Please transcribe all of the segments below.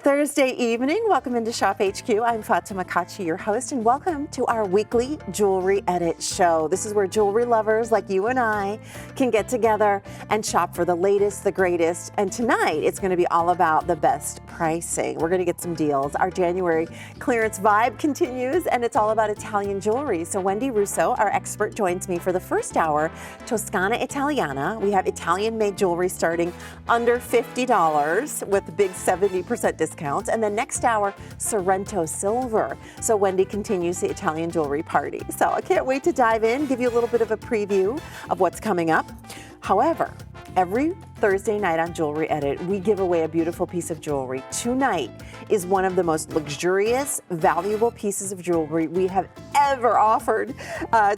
Thursday evening. Welcome into ShopHQ. I'm Fatima Cocci, your host, and welcome to our weekly Jewelry Edit show. This is where jewelry lovers like you and I can get together and shop for the latest, the greatest. And tonight, it's going to be all about the best pricing. We're going to get some deals. Our January clearance vibe continues, and it's all about Italian jewelry. So Wendy Russo, our expert, joins me for the first hour, Toscana Italiana. We have Italian-made jewelry starting under $50 with big 70% discounts. And then next hour, Sorrento Silver. So Wendy continues the Italian jewelry party. So I can't wait to dive in, give you a little bit of a preview of what's coming up. However, every Thursday night on Jewelry Edit, we give away a beautiful piece of jewelry. Tonight is one of the most luxurious, valuable pieces of jewelry we have ever offered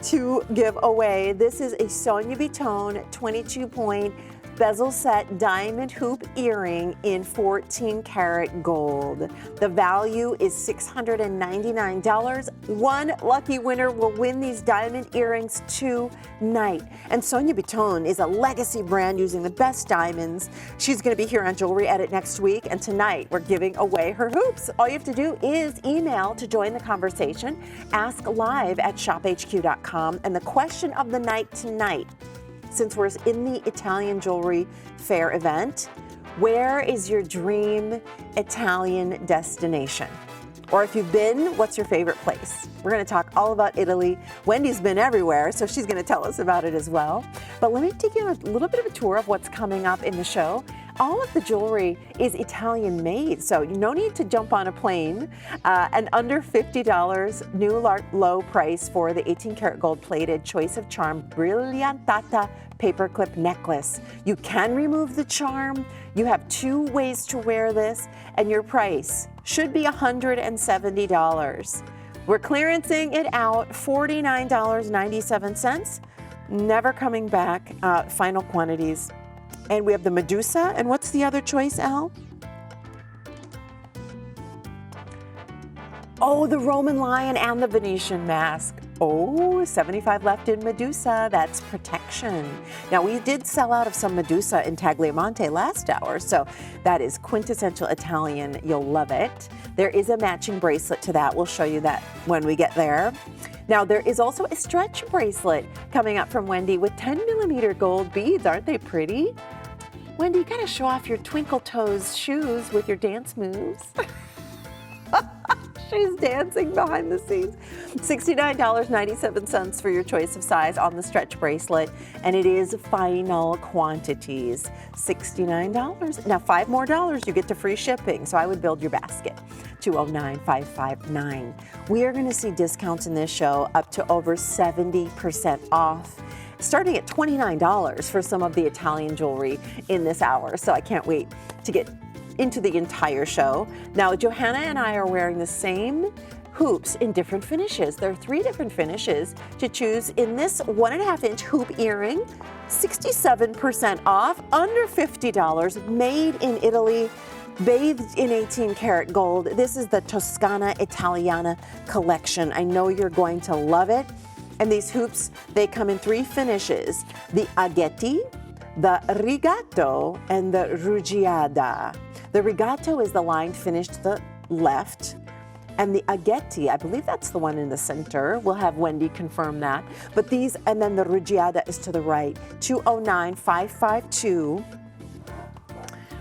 to give away. This is a Sonia Vitone 22-point bezel set diamond hoop earring in 14 karat gold. The value is $699. One lucky winner will win these diamond earrings tonight. And Sonia Vitone is a legacy brand using the best diamonds. She's going to be here on Jewelry Edit next week, and tonight we're giving away her hoops. All you have to do is email to join the conversation, ask live at shophq.com, and the question of the night tonight, since we're in the Italian Jewelry Fair event, where is your dream Italian destination? Or if you've been, what's your favorite place? We're going to talk all about Italy. Wendy's been everywhere, so she's going to tell us about it as well. But let me take you on a little bit of a tour of what's coming up in the show. All of the jewelry is Italian made, so no need to jump on a plane. And under $50, new low price for the 18 karat gold plated Choice of Charm Brillantata paperclip necklace. You can remove the charm. You have 2 ways to wear this, and your price should be $170. We're clearancing it out, $49.97. Never coming back, final quantities. And we have the Medusa, and what's the other choice, Al? Oh, the Roman lion and the Venetian mask. Oh, 75 left in Medusa. That's protection. Now, we did sell out of some Medusa in Tagliamonte last hour, so that is quintessential Italian. You'll love it. There is a matching bracelet to that. We'll show you that when we get there. Now, there is also a stretch bracelet coming up from Wendy with 10mm gold beads. Aren't they pretty? Wendy, you gotta show off your twinkle toes shoes with your dance moves. She's dancing behind the scenes. $69.97 for your choice of size on the stretch bracelet, and it is final quantities. $69. Now, $5 more, you get to free shipping, so I would build your basket. $209,559. We are going to see discounts in this show up to over 70% off, starting at $29 for some of the Italian jewelry in this hour. So I can't wait to get into the entire show. Now, Johanna and I are wearing the same hoops in different finishes. There are 3 different finishes to choose in this 1.5-inch hoop earring, 67% off, under $50, made in Italy, bathed in 18 karat gold. This is the Toscana Italiana collection. I know you're going to love it. And these hoops, they come in 3 finishes: the aghetti, the rigato, and the rugiada. The rigato is the lined finish to the left, and the aghetti, I believe that's the one in the center. We'll have Wendy confirm that. But these, and then the rugiada is to the right. $209,552.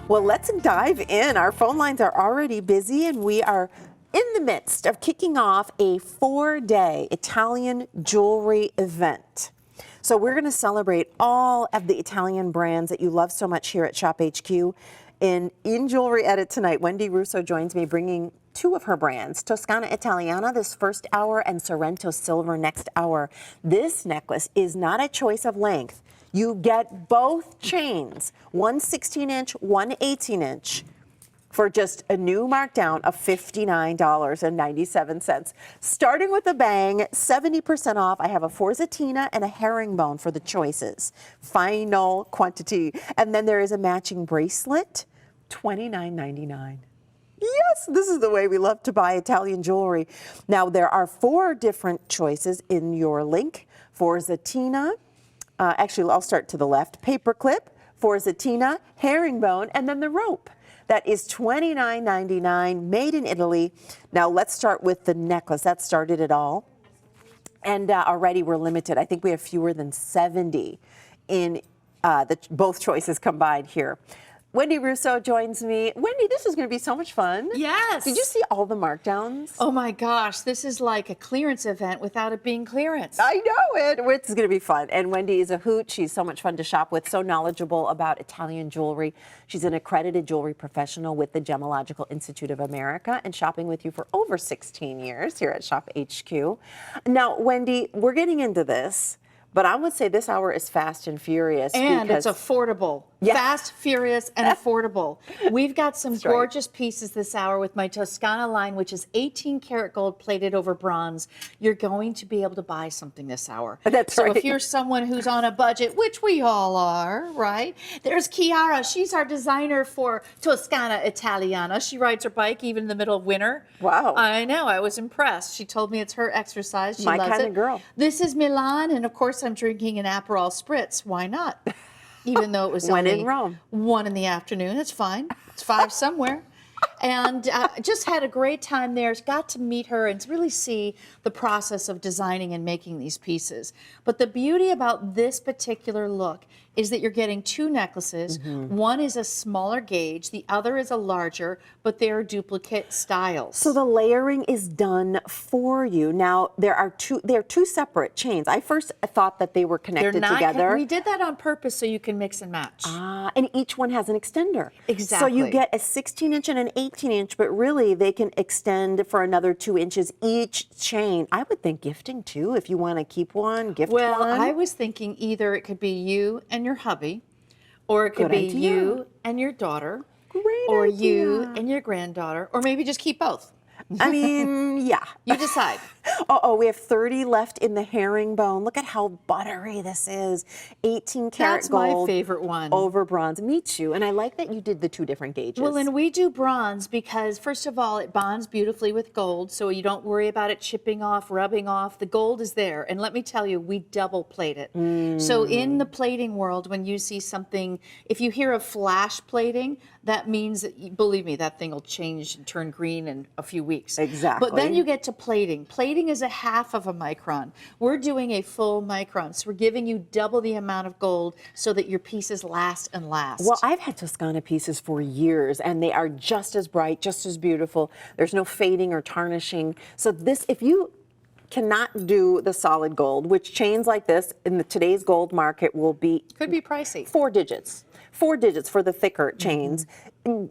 Well, let's dive in. Our phone lines are already busy, and we are in the midst of kicking off a 4-day Italian jewelry event. So we're going to celebrate all of the Italian brands that you love so much here at ShopHQ. In Jewelry Edit tonight, Wendy Russo joins me bringing 2 of her brands, Toscana Italiana this first hour and Sorrento Silver next hour. This necklace is not a choice of length. You get both chains, one 16-inch, one 18-inch, for just a new markdown of $59.97. Starting with a bang, 70% off. I have a Forzatina and a herringbone for the choices. Final quantity. And then there is a matching bracelet, $29.99. Yes, this is the way we love to buy Italian jewelry. Now, there are 4 different choices in your link. Forzatina, actually, I'll start to the left. Paperclip, Forzatina, herringbone, and then the rope. That is $29.99, made in Italy. Now let's start with the necklace. That started it all. And already we're limited. I think we have fewer than 70 in both choices combined here. Wendy Russo joins me. Wendy, this is going to be so much fun. Yes. Did you see all the markdowns? Oh my gosh, this is like a clearance event without it being clearance. I know it. It's going to be fun. And Wendy is a hoot. She's so much fun to shop with, so knowledgeable about Italian jewelry. She's an accredited jewelry professional with the Gemological Institute of America and shopping with you for over 16 years here at ShopHQ. Now, Wendy, we're getting into this, but I would say this hour is fast and furious. And it's affordable. Yeah. Fast, furious, and affordable. We've got some That's gorgeous pieces this hour with my Toscana line, which is 18 karat gold plated over bronze. You're going to be able to buy something this hour. That's so right. if you're someone who's on a budget, which we all are, right? There's Chiara. She's our designer for Toscana Italiana. She rides her bike even in the middle of winter. Wow. I know. I was impressed. She told me it's her exercise. She My loves kind it. of girl. This is Milan, and of course I'm drinking an Aperol Spritz. Why not? Even though it was When only in Rome. 1 in the afternoon. It's fine. It's 5 somewhere. And just had a great time there. Got to meet her and really see the process of designing and making these pieces. But the beauty about this particular look is that you're getting 2 necklaces. One is a smaller gauge, the other is a larger, but they're duplicate styles. So the layering is done for you. Now they're two separate chains. I first thought that they were connected They're not together. We did that on purpose so you can mix and match. And each one has an extender. Exactly. So you get a 16-inch and an 18-inch, but really they can extend for another 2 inches each chain. I would think gifting too, if you want to keep one, gift one. Well, I was thinking either it could be you and your hubby, or it could Good be idea. you and your daughter, Great or idea. you and your granddaughter, or maybe just keep both. I mean, yeah. You decide. Oh, we have 30 left in the herringbone. Look at how buttery this is. 18 karat That's gold. my favorite one. Over bronze. Me too. And I like that you did the 2 different gauges. Well, and we do bronze because, first of all, it bonds beautifully with gold, so you don't worry about it chipping off, rubbing off. The gold is there. And let me tell you, we double plate it. So in the plating world, when you see something, if you hear of flash plating, that means, that, believe me, that thing will change and turn green in a few weeks. Exactly. But then you get to plating. Plating is a half of a micron. We're doing a full micron. So we're giving you double the amount of gold so that your pieces last and last. Well, I've had Toscana pieces for years, and they are just as bright, just as beautiful. There's no fading or tarnishing. So this, if you cannot do the solid gold, which chains like this in today's gold market will be could be pricey. 4 digits. 4 digits for the thicker chains.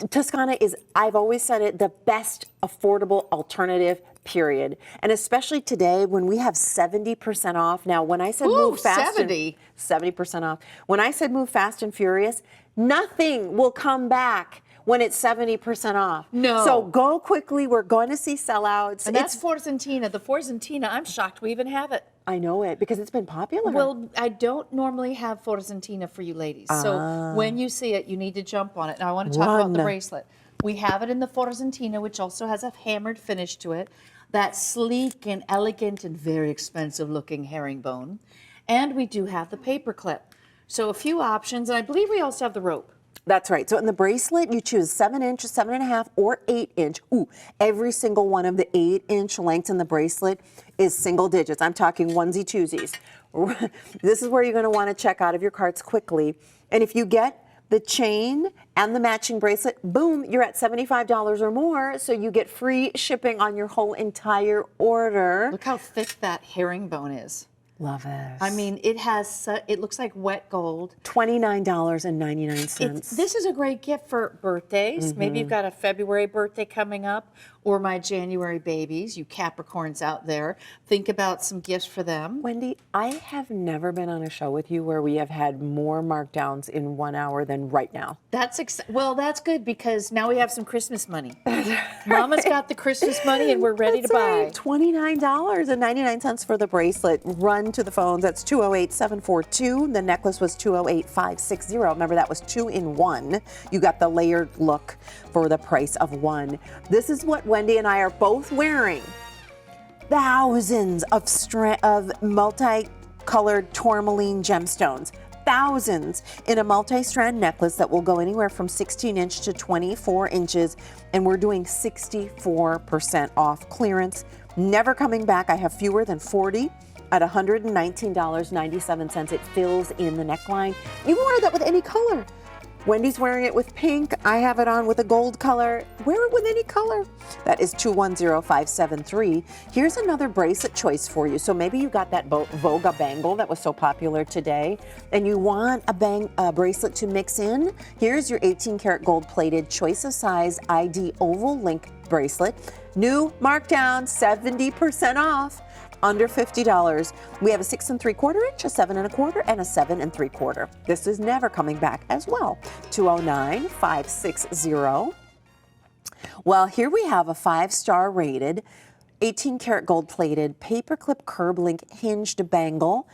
Toscana is, I've always said it, the best affordable alternative, period. And especially today when we have 70% off. Now, when I said move fast, 70% off. When I said move fast and furious, nothing will come back when it's 70% off. No. So go quickly. We're going to see sellouts. And that's Forzentina. The Forzentina, I'm shocked we even have it. I know it because it's been popular. Well, I don't normally have Forzentina for you ladies. So when you see it, you need to jump on it. Now I want to talk about the bracelet. We have it in the Forzentina, which also has a hammered finish to it. That sleek and elegant and very expensive looking herringbone. And we do have the paperclip. So a few options, and I believe we also have the rope. That's right. So in the bracelet, you choose 7-inch, 7.5, or 8-inch. Ooh, every single one of the 8-inch lengths in the bracelet is single digits. I'm talking onesie twosies. This is where you're going to want to check out of your carts quickly. And if you get the chain and the matching bracelet, boom, you're at $75 or more. So you get free shipping on your whole entire order. Look how thick that herringbone is. Love it. I mean, it looks like wet gold. $29.99. This is a great gift for birthdays. Maybe you've got a February birthday coming up, or my January babies, you Capricorns out there. Think about some gifts for them. Wendy, I have never been on a show with you where we have had more markdowns in 1 hour than right now. Well, that's good because now we have some Christmas money. Mama's got the Christmas money and we're ready to buy. $29.99 for the bracelet. Run to the phones. That's 208-742. The necklace was 208-560. Remember, that was 2 in 1. You got the layered look for the price of 1. This is what Wendy and I are both wearing. Thousands of multicolored tourmaline gemstones. thousands in a multi-strand necklace that will go anywhere from 16-inch to 24 inches, and we're doing 64% off clearance. Never coming back. I have fewer than 40 at $119.97. It fills in the neckline. You can wear that with any color. Wendy's wearing it with pink. I have it on with a gold color. Wear it with any color. That is 210573. Here's another bracelet choice for you. So maybe you got that Voga bangle that was so popular today, and you want a bracelet to mix in. Here's your 18 karat gold plated choice of size ID oval link bracelet. New markdown, 70% off. Under $50. We have a 6 3/4 inch, a 7 1/4, and a 7 3/4. This is never coming back as well. 209560. Well, here we have a 5-star rated, 18 karat gold plated paperclip curb link hinged bangle,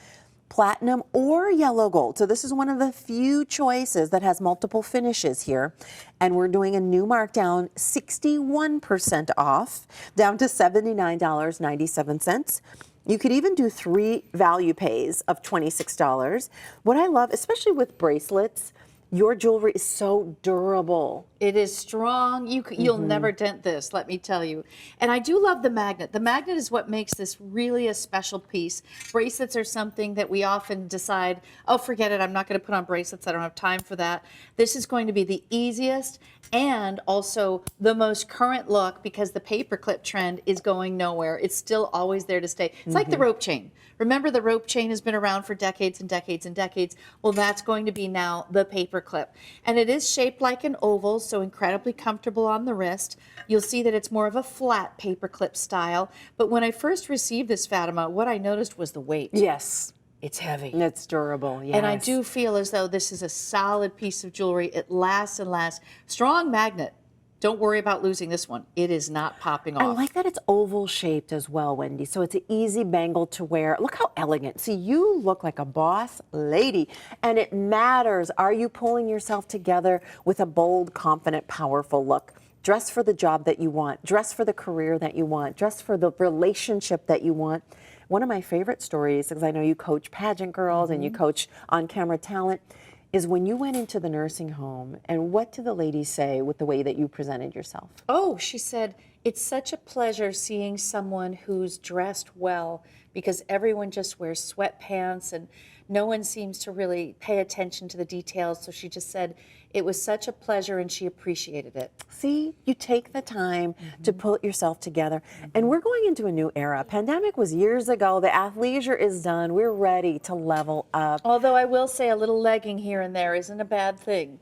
platinum or yellow gold. So this is one of the few choices that has multiple finishes here. And we're doing a new markdown, 61% off, down to $79.97. You could even do 3 value pays of $26. What I love, especially with bracelets, your jewelry is so durable. It is strong. You'll never dent this, let me tell you. And I do love the magnet. The magnet is what makes this really a special piece. Bracelets are something that we often decide, oh, forget it, I'm not going to put on bracelets. I don't have time for that. This is going to be the easiest and also the most current look, because the paperclip trend is going nowhere. It's still always there to stay. It's like the rope chain. Remember, the rope chain has been around for decades and decades and decades. Well, that's going to be now the paperclip. And it is shaped like an oval, so incredibly comfortable on the wrist. You'll see that it's more of a flat paperclip style. But when I first received this, Fatima, what I noticed was the weight. Yes. It's heavy. It's durable, yes. And I do feel as though this is a solid piece of jewelry. It lasts and lasts. Strong magnet. Don't worry about losing this one. It is not popping off. I like that it's oval shaped as well, Wendy. So it's an easy bangle to wear. Look how elegant. See, you look like a boss lady, and it matters. Are you pulling yourself together with a bold, confident, powerful look? Dress for the job that you want. Dress for the career that you want. Dress for the relationship that you want. One of my favorite stories, because I know you coach pageant girls and you coach on-camera talent, is when you went into the nursing home, and what did the lady say with the way that you presented yourself? Oh, she said, it's such a pleasure seeing someone who's dressed well, because everyone just wears sweatpants and no one seems to really pay attention to the details. So she just said it was such a pleasure and she appreciated it. See, you take the time to put yourself together. And we're going into a new era. Pandemic was years ago. The athleisure is done. We're ready to level up. Although I will say a little legging here and there isn't a bad thing.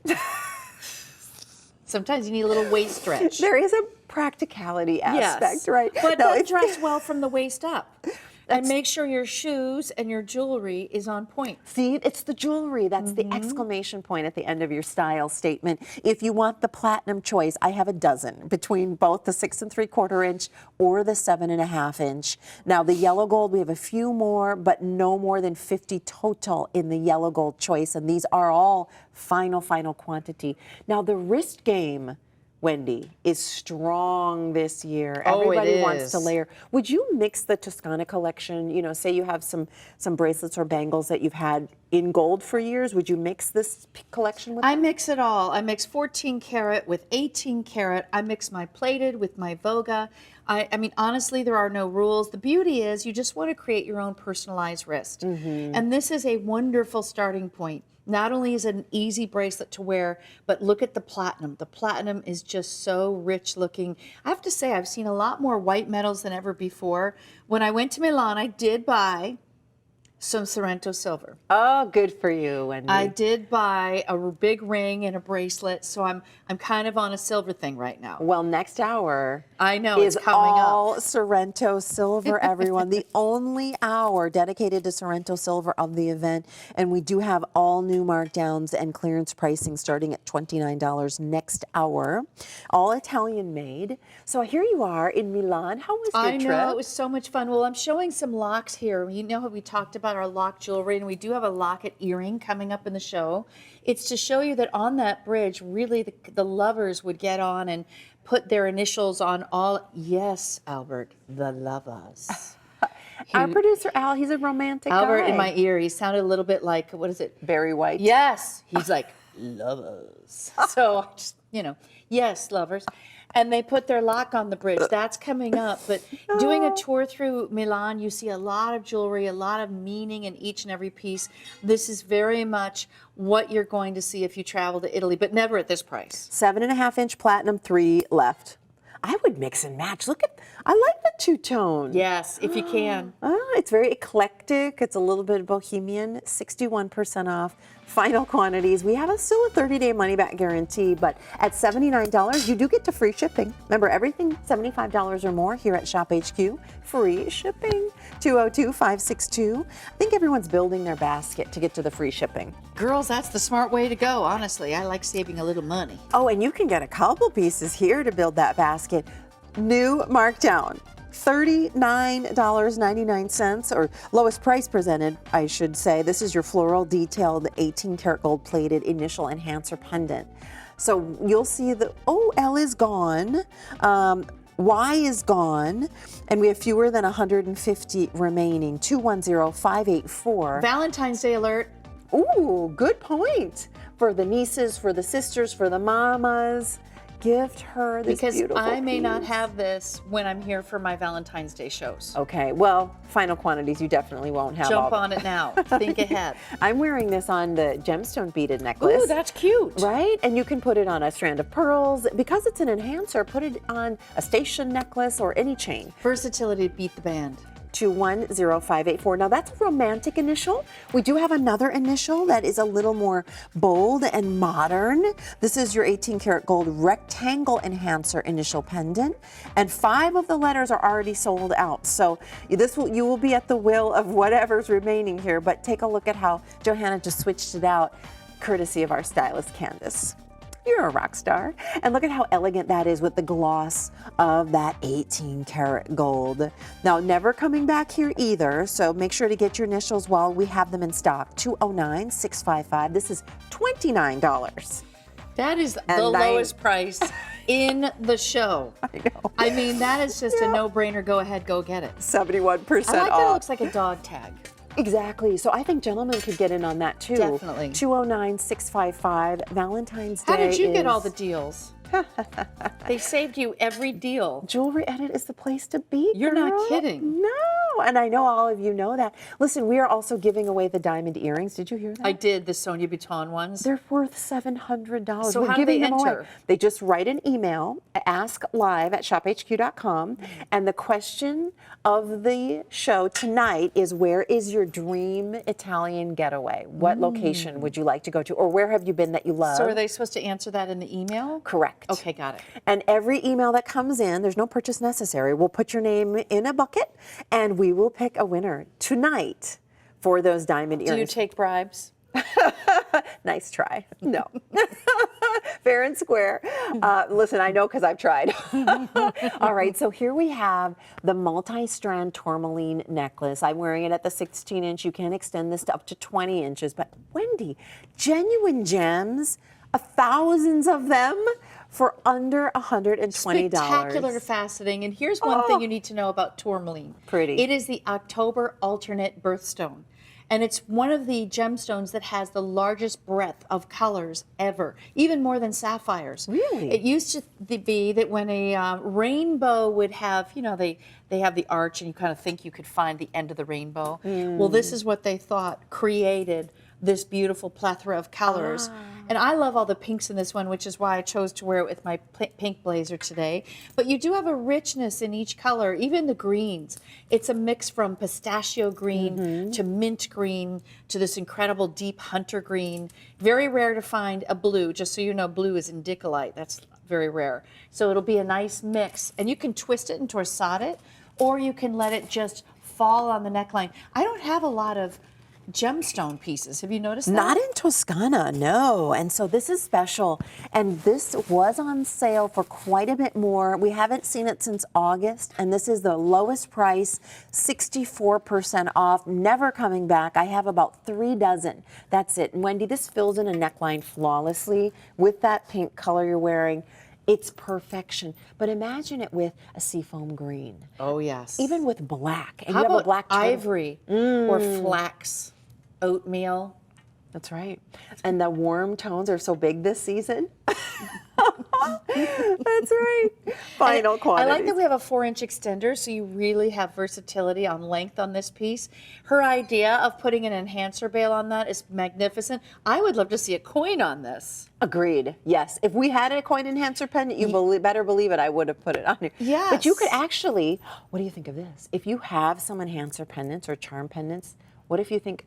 Sometimes you need a little waist stretch. There is a practicality aspect, right? But No, then dress well from the waist up. And make sure your shoes and your jewelry is on point. See, it's the jewelry. That's the exclamation point at the end of your style statement. If you want the platinum choice, I have a dozen between both the 6 3/4 inch or the 7 1/2 inch. Now, the yellow gold, we have a few more, but no more than 50 total in the yellow gold choice. And these are all final quantity. Now, the wrist game, Wendy, is strong this year. Oh, Everybody wants to layer. Would you mix the Toscana collection? You know, say you have some bracelets or bangles that you've had in gold for years. Would you mix this collection with I mix it all. I mix 14 karat with 18 karat. I mix my plated with my Voga. I mean, honestly, there are no rules. The beauty is you just want to create your own personalized wrist. And this is a wonderful starting point. Not only is it an easy bracelet to wear, but look at the platinum. The platinum is just so rich looking. I have to say, I've seen a lot more white metals than ever before. When I went to Milan, I did buy some Sorrento silver. Oh, good for you, Wendy. I did buy a big ring and a bracelet, so I'm kind of on a silver thing right now. Well, next hour I know is it's coming all up. Sorrento silver, everyone. The only hour dedicated to Sorrento silver of the event, and we do have all new markdowns and clearance pricing starting at $29 next hour. All Italian made. So here you are in Milan. How was your trip? I know, it was so much fun. Well, I'm showing some locks here. You know how we talked about our lock jewelry, and we do have a locket earring coming up in the show. It's to show you that on that bridge, really the lovers would get on and put their initials on all. Yes, Albert, the lovers. Our producer Al, he's a romantic Albert guy. in my ear, he sounded a little bit like, what is it? Barry White. Yes. He's like, lovers. So I just, yes, lovers. And they put their lock on the bridge. That's coming up. But doing a tour through Milan, you see a lot of jewelry, a lot of meaning in each and every piece. This is very much what you're going to see if you travel to Italy, but never at this price. 7.5-inch platinum, 3 left. I would mix and match. Look at, I like the two-tone. Yes, if you can. It's very eclectic. It's a little bit bohemian. 61% off. Final quantities. We have still a 30-day money-back guarantee, but at $79, you do get to free shipping. Remember, everything $75 or more here at ShopHQ, free shipping. 202-562. I think everyone's building their basket to get to the free shipping. Girls, that's the smart way to go, honestly. I like saving a little money. Oh, and you can get a couple pieces here to build that basket. New markdown. $39.99, or lowest price presented, I should say. This is your floral detailed 18 karat gold plated initial enhancer pendant. So you'll see the L is gone, Y is gone, and we have fewer than 150 remaining. 210584. Valentine's Day alert. Ooh, good point. For the nieces, for the sisters, for the mamas. Gift her this because beautiful I may piece. not have this when I'm here for my Valentine's Day shows. Okay, well, final quantities you definitely won't have. Jump on it now. Think ahead. I'm wearing this on the gemstone beaded necklace. Ooh, that's cute. Right? And you can put it on a strand of pearls. Because it's an enhancer, put it on a station necklace or any chain. Versatility to beat the band. 210584. Now that's a romantic initial. We do have another initial that is a little more bold and modern. This is your 18 karat gold rectangle enhancer initial pendant, and 5 of the letters are already sold out. So you will be at the will of whatever's remaining here, but take a look at how Johanna just switched it out, courtesy of our stylist Candace. You're a rock star. And look at how elegant that is with the gloss of that 18 karat gold. Now, never coming back here either, so make sure to get your initials while we have them in stock. 209655. This is $29. That is the lowest price in the show. I know. I mean, that is just a no-brainer. Go ahead, go get it. 71% I like that it off. looks like a dog tag. Exactly. So I think gentlemen could get in on that too. Definitely. 209655. Valentine's Day. How did you get is- all the deals? They saved you every deal. Jewelry Edit is the place to be. You're not girl. kidding. No, and I know all of you know that. Listen, we are also giving away the diamond earrings. Did you hear that? I did the Sonia Vuitton ones. They're worth $700. So We're how do giving they them away. enter? They just write an email, asklive@shophq.com, and the question of the show tonight is, where is your dream Italian getaway? What location would you like to go to, or where have you been that you love? So are they supposed to answer that in the email? Correct. Okay, got it. And every email that comes in, there's no purchase necessary. We'll put your name in a bucket, and we will pick a winner tonight for those diamond Do you earrings. take bribes? Nice try. No. Fair and square. Listen, I know because I've tried. All right, so here we have the multi-strand tourmaline necklace. I'm wearing it at the 16-inch. You can extend this to up to 20 inches. But Wendy, genuine gems, thousands of them for under $120. Spectacular faceting. And here's one thing you need to know about tourmaline. Pretty. It is the October alternate birthstone. And it's one of the gemstones that has the largest breadth of colors ever, even more than sapphires. Really? It used to be that when a rainbow would have, they have the arch and you kind of think you could find the end of the rainbow. Well, this is what they thought created this beautiful plethora of colors. And I love all the pinks in this one, which is why I chose to wear it with my pink blazer today. But you do have a richness in each color, even the greens. It's a mix from pistachio green to mint green to this incredible deep hunter green. Very rare to find a blue. Just so you know, blue is indicolite. That's very rare. So it'll be a nice mix. And you can twist it and torsade it, or you can let it just fall on the neckline. I don't have a lot of gemstone pieces. Have you noticed that? Not in Toscana, no. And so this is special. And this was on sale for quite a bit more. We haven't seen it since August. And this is the lowest price, 64% off, never coming back. I have about 3 dozen. That's it. And Wendy, this fills in a neckline flawlessly with that pink color you're wearing. It's perfection. But imagine it with a seafoam green. Oh, yes. Even with black. And How you have about a black turtle. ivory or flax, oatmeal? That's right. And the warm tones are so big this season. That's right. Final I quantities. like that we have a 4-inch extender, so you really have versatility on length on this piece. Her idea of putting an enhancer bail on that is magnificent. I would love to see a coin on this. Agreed. Yes. If we had a coin enhancer pendant, you better believe it, I would have put it on here. Yes. But you could actually, what do you think of this? If you have some enhancer pendants or charm pendants, what do you think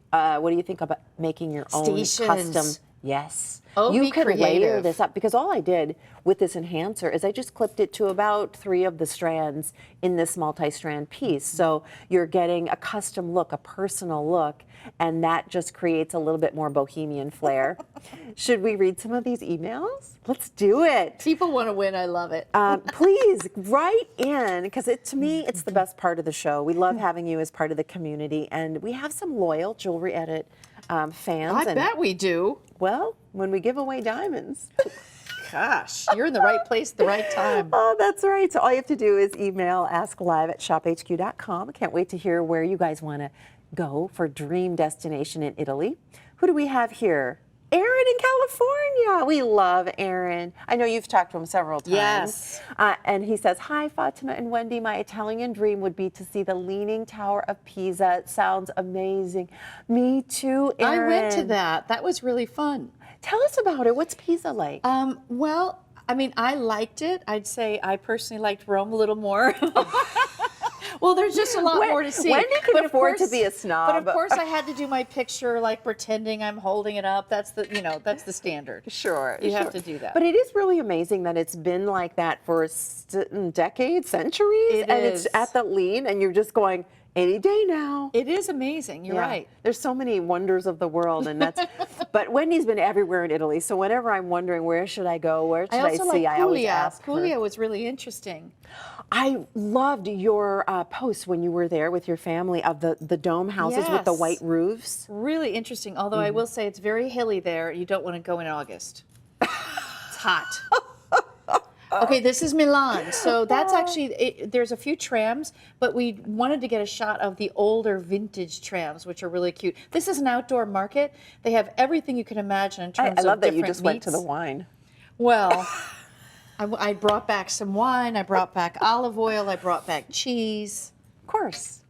about making your own Stations. custom? Yes. Oh, you be could layer creative. this up, because all I did with this enhancer is I just clipped it to about 3 of the strands in this multi-strand piece. So you're getting a custom look, a personal look, and that just creates a little bit more bohemian flair. Should we read some of these emails? Let's do it. People want to win. I love it. Please write in, because to me, it's the best part of the show. We love having you as part of the community, and we have some loyal Jewelry Edit fans. I bet we do. Well, when we give away diamonds. Gosh, you're in the right place at the right time. Oh, that's right. So all you have to do is email asklive@shophq.com. I can't wait to hear where you guys want to go for dream destination in Italy. Who do we have here? Aaron in California. We love Aaron. I know you've talked to him several times. Yes. And he says, hi, Fatima and Wendy. My Italian dream would be to see the Leaning Tower of Pisa. It sounds amazing. Me too, Aaron. I went to that. That was really fun. Tell us about it. What's Pisa like? Well, I mean, I liked it. I'd say I personally liked Rome a little more. Well, there's just a lot more to see. Wendy can But of afford course- to be a snob. But of course, I had to do my picture, like pretending I'm holding it up. That's that's the standard. Sure. You have to do that. But it is really amazing that it's been like that for decades, centuries. It and is. it's at the lean, and you're just going, any day now. It is amazing. You're Yeah. right. There's so many wonders of the world, and that's. But Wendy's been everywhere in Italy, so whenever I'm wondering where should I go, where should I also see, like I always Puglia. ask her. Puglia was really interesting. I loved your post when you were there with your family of the dome houses with the Yes. white roofs. Really interesting. Although I will say it's very hilly there. You don't want to go in August. It's hot. Okay, this is Milan. So that's actually, there's a few trams, but we wanted to get a shot of the older vintage trams, which are really cute. This is an outdoor market. They have everything you can imagine in terms I love of that you different just went to the meats. wine. Well, I brought back some wine. I brought back olive oil. I brought back cheese. Of course.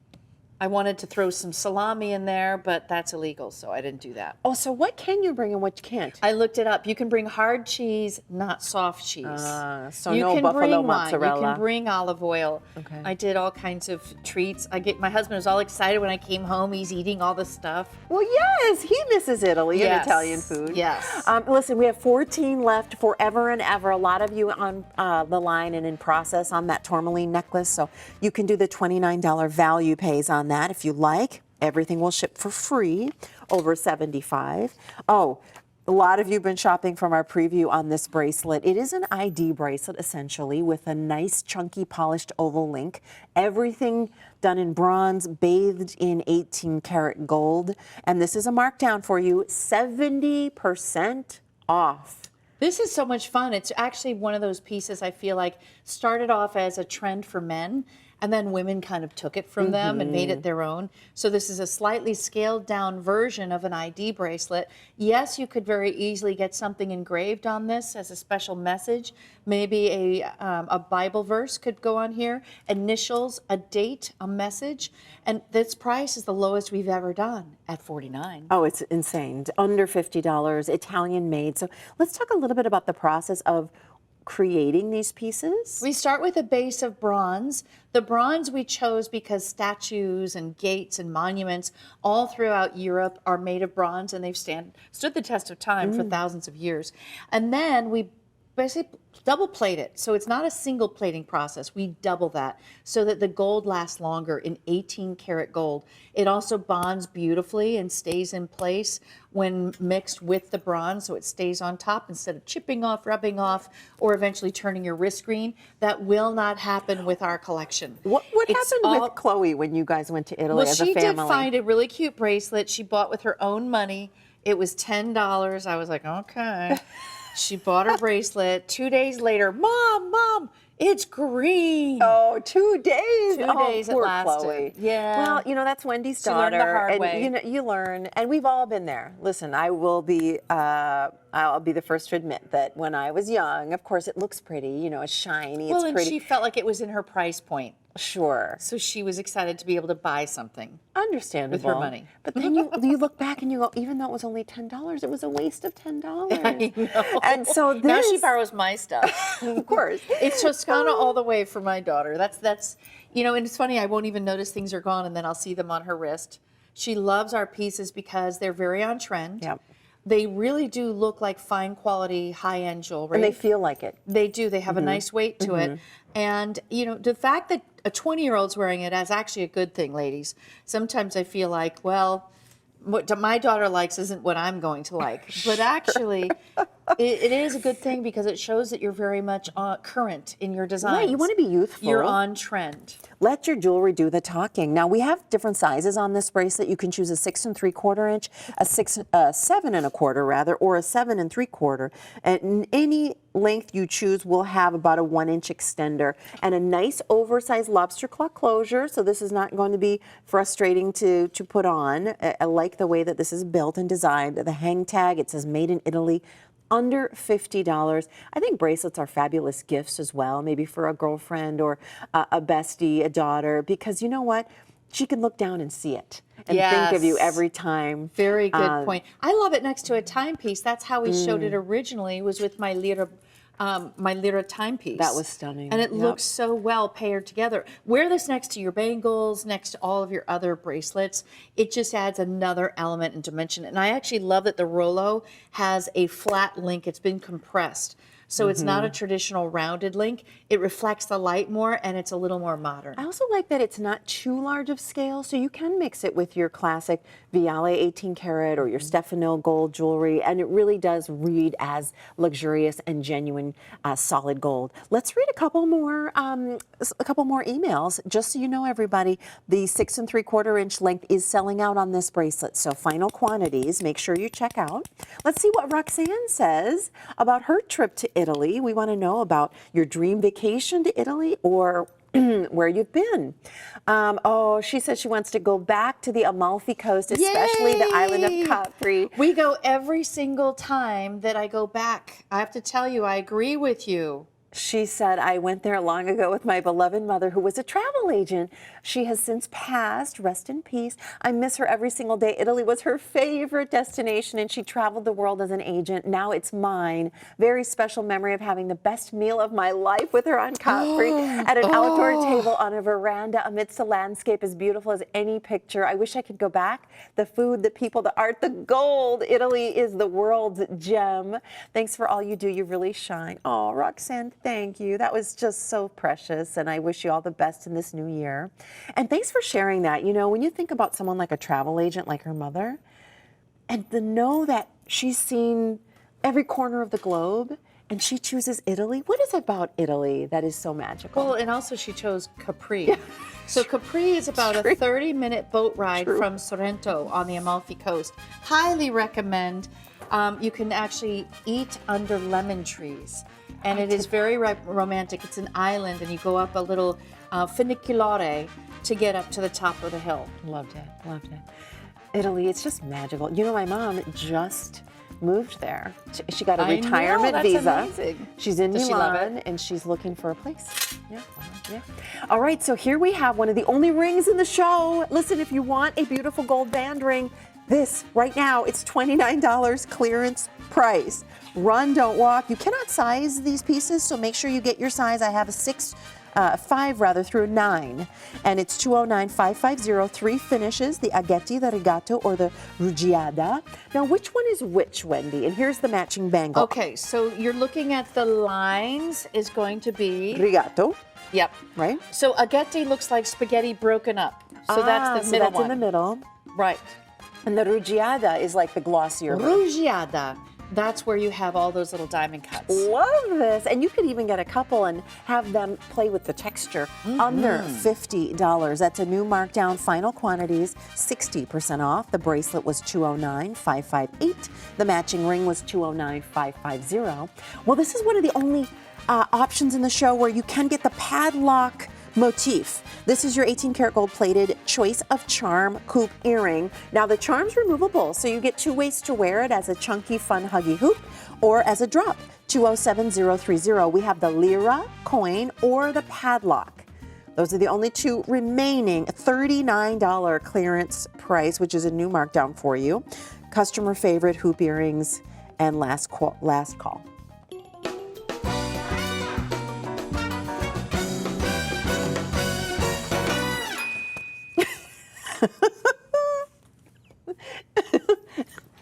I wanted to throw some salami in there, but that's illegal, so I didn't do that. Oh, so what can you bring and what you can't? I looked it up. You can bring hard cheese, not soft cheese. So you no can buffalo bring wine. mozzarella. You can bring olive oil. Okay. I did all kinds of treats. My husband was all excited when I came home. He's eating all the stuff. Well, yes, he misses Italy and Yes. Italian food. Yes. Listen, we have 14 left forever and ever. A lot of you on the line and in process on that tourmaline necklace. So you can do the $29 value pays on that if you like. Everything will ship for free, over $75. Oh, a lot of you have been shopping from our preview on this bracelet. It is an ID bracelet, essentially, with a nice, chunky, polished oval link. Everything done in bronze, bathed in 18-karat gold. And this is a markdown for you, 70% off. This is so much fun. It's actually one of those pieces I feel like started off as a trend for men, and then women kind of took it from them and made it their own. So this is a slightly scaled down version of an ID bracelet. Yes, you could very easily get something engraved on this as a special message. Maybe a Bible verse could go on here, initials, a date, a message. And this price is the lowest we've ever done at $49. Oh, it's insane. Under $50, Italian made. So let's talk a little bit about the process of creating these pieces. We start with a base of bronze. The bronze we chose because statues and gates and monuments all throughout Europe are made of bronze, and they've stood the test of time for thousands of years. And then we basically double plate it. So it's not a single plating process. We double that so that the gold lasts longer in 18-karat gold. It also bonds beautifully and stays in place when mixed with the bronze, so it stays on top instead of chipping off, rubbing off, or eventually turning your wrist green. That will not happen with our collection. What It's happened with Chloe when you guys went to Italy Well, as a she family? did find a really cute bracelet she bought with her own money. It was $10. I was like, okay. She bought her bracelet. 2 days later, Mom, it's green. Oh, 2 days. 2 Oh, days it poor lasted. Chloe. Yeah. Well, you know, that's Wendy's She daughter. learned the hard and way. you know, you learn, and we've all been there. Listen, I'll be the first to admit that when I was young, of course it looks pretty, you know, it's shiny, Well, it's and pretty. she felt like it was in her price point. Sure. So she was excited to be able to buy something. Understandable. With her money. But then you look back and you go, even though it was only $10, it was a waste of $10. I know. And so this, Now she borrows my stuff. of course. It's Toscana all the way for my daughter. That's you know, and it's funny, I won't even notice things are gone and then I'll see them on her wrist. She loves our pieces because they're very on trend. Yep. They really do look like fine quality, high-end jewelry. And they feel like it. They do. They have a nice weight to it. And, you know, the fact that a 20-year-old's wearing it is actually a good thing, ladies. Sometimes I feel like, well, what my daughter likes isn't what I'm going to like. But actually, it is a good thing because it shows that you're very much current in your designs. Right, you want to be youthful. You're on trend. Let your jewelry do the talking. Now we have different sizes on this bracelet. You can choose a 6 3/4 inch, a 7 1/4 rather, or a 7 3/4. And any length you choose will have about a 1 inch extender and a nice oversized lobster claw closure. So this is not going to be frustrating to put on. I like the way that this is built and designed. The hang tag, it says made in Italy. Under $50. I think bracelets are fabulous gifts as well, maybe for a girlfriend or a bestie, a daughter, because you know what? She can look down and see it and think of you every time. Very good point. I love it next to a timepiece. That's how we showed it originally, was with my Lira timepiece. That was stunning. And it looks so well paired together. Wear this next to your bangles, next to all of your other bracelets. It just adds another element and dimension. And I actually love that the Rollo has a flat link. It's been compressed. So it's not a traditional rounded link. It reflects the light more and it's a little more modern. I also like that it's not too large of scale, so you can mix it with your classic Viale 18 karat or your Stefano gold jewelry, and it really does read as luxurious and genuine solid gold. Let's read a couple more emails, just so you know, everybody. The 6 3/4 inch length is selling out on this bracelet, so final quantities. Make sure you check out. Let's see what Roxanne says about her trip to Italy. We want to know about your dream vacation to Italy or where you've been. Oh, she says she wants to go back to the Amalfi Coast, especially the island of Capri. We go every single time that I go back. I have to tell you, I agree with you. She said, I went there long ago with my beloved mother, who was a travel agent. She has since passed. Rest in peace. I miss her every single day. Italy was her favorite destination, and she traveled the world as an agent. Now it's mine. Very special memory of having the best meal of my life with her on Capri at an outdoor table on a veranda amidst a landscape as beautiful as any picture. I wish I could go back. The food, the people, the art, the gold. Italy is the world's gem. Thanks for all you do. You really shine. Oh, Roxanne, thank you. That was just so precious, and I wish you all the best in this new year. And thanks for sharing that. You know, when you think about someone like a travel agent like her mother, and to know that she's seen every corner of the globe, and she chooses Italy. What is it about Italy that is so magical? Well, and also she chose Capri. So Capri is about a 30-minute boat ride from Sorrento on the Amalfi Coast. Highly recommend. You can actually eat under lemon trees. And it is very romantic. It's an island, and you go up a little funiculare to get up to the top of the hill. Loved it, loved it. Italy, it's just magical. You know, my mom just moved there. She got a retirement visa. Amazing. She's in Does she love Milan, it? and she's looking for a place. Yeah, yeah. All right, so here we have one of the only rings in the show. Listen, if you want a beautiful gold band ring, this right now, it's $29 clearance price. Run, don't walk. You cannot size these pieces, so make sure you get your size. I have a 5 rather through a 9, and it's 209-550. 3 finishes: the aghetti, the rigato, or the ruggiada. Now, which one is which, Wendy? And here's the matching bangle. Okay, so you're looking at the lines is going to be Rigato, Yep. right? So aghetti looks like spaghetti broken up. So that's the middle that's one. in the middle. Right. And the ruggiada is like the glossier one. Ruggiada. That's where you have all those little diamond cuts. Love this. And you could even get a couple and have them play with the texture. Under $50. That's a new markdown. Final quantities, 60% off. The bracelet was $209,558. The matching ring was $209,550. Well, this is one of the only options in the show where you can get the padlock motif. This is your 18 karat gold plated choice of charm hoop earring. Now the charm's removable, so you get two ways to wear it: as a chunky, fun, huggy hoop or as a drop. 207030. We have the lira coin or the padlock. Those are the only two remaining. $39 clearance price, which is a new markdown for you. Customer favorite hoop earrings and last call.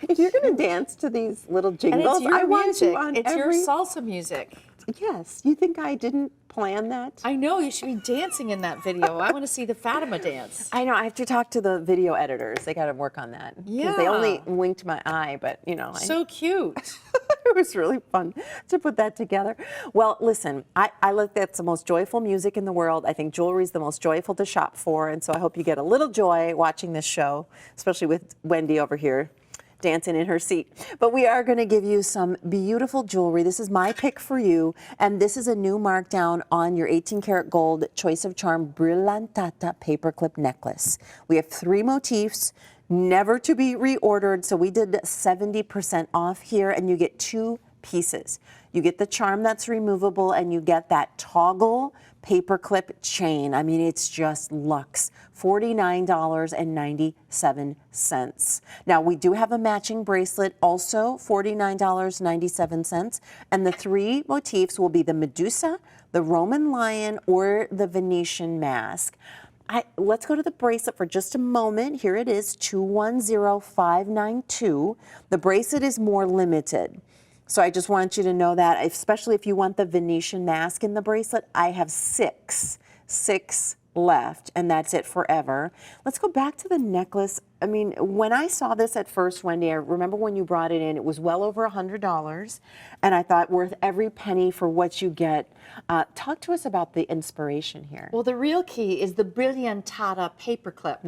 If you're going to dance to these little jingles, And it's your I want music. you on It's every... your salsa music. Yes. You think I didn't plan that? I know, you should be dancing in that video. I want to see the Fatima dance. I know. I have to talk to the video editors. They got to work on that. Because they only winked my eye, but you know. So cute. It was really fun to put that together. Well, listen, I look, that's the most joyful music in the world. I think jewelry is the most joyful to shop for. And so I hope you get a little joy watching this show, especially with Wendy over here dancing in her seat. But we are going to give you some beautiful jewelry. This is my pick for you. And this is a new markdown on your 18 karat gold choice of charm Brillantata paperclip necklace. We have 3 motifs, never to be reordered. So we did 70% off here, and you get 2 pieces. You get the charm that's removable, and you get that toggle paperclip chain. I mean, it's just luxe. $49.97. Now, we do have a matching bracelet, also $49.97. And the 3 motifs will be the Medusa, the Roman lion, or the Venetian mask. Let's go to the bracelet for just a moment. Here it is, 210592. The bracelet is more limited. So I just want you to know that, especially if you want the Venetian mask in the bracelet, I have 6 left, and that's it forever. Let's go back to the necklace. I mean, when I saw this at first, Wendy, I remember when you brought it in, it was well over $100, and I thought worth every penny for what you get. Talk to us about the inspiration here. Well, the real key is the Brillantata paperclip.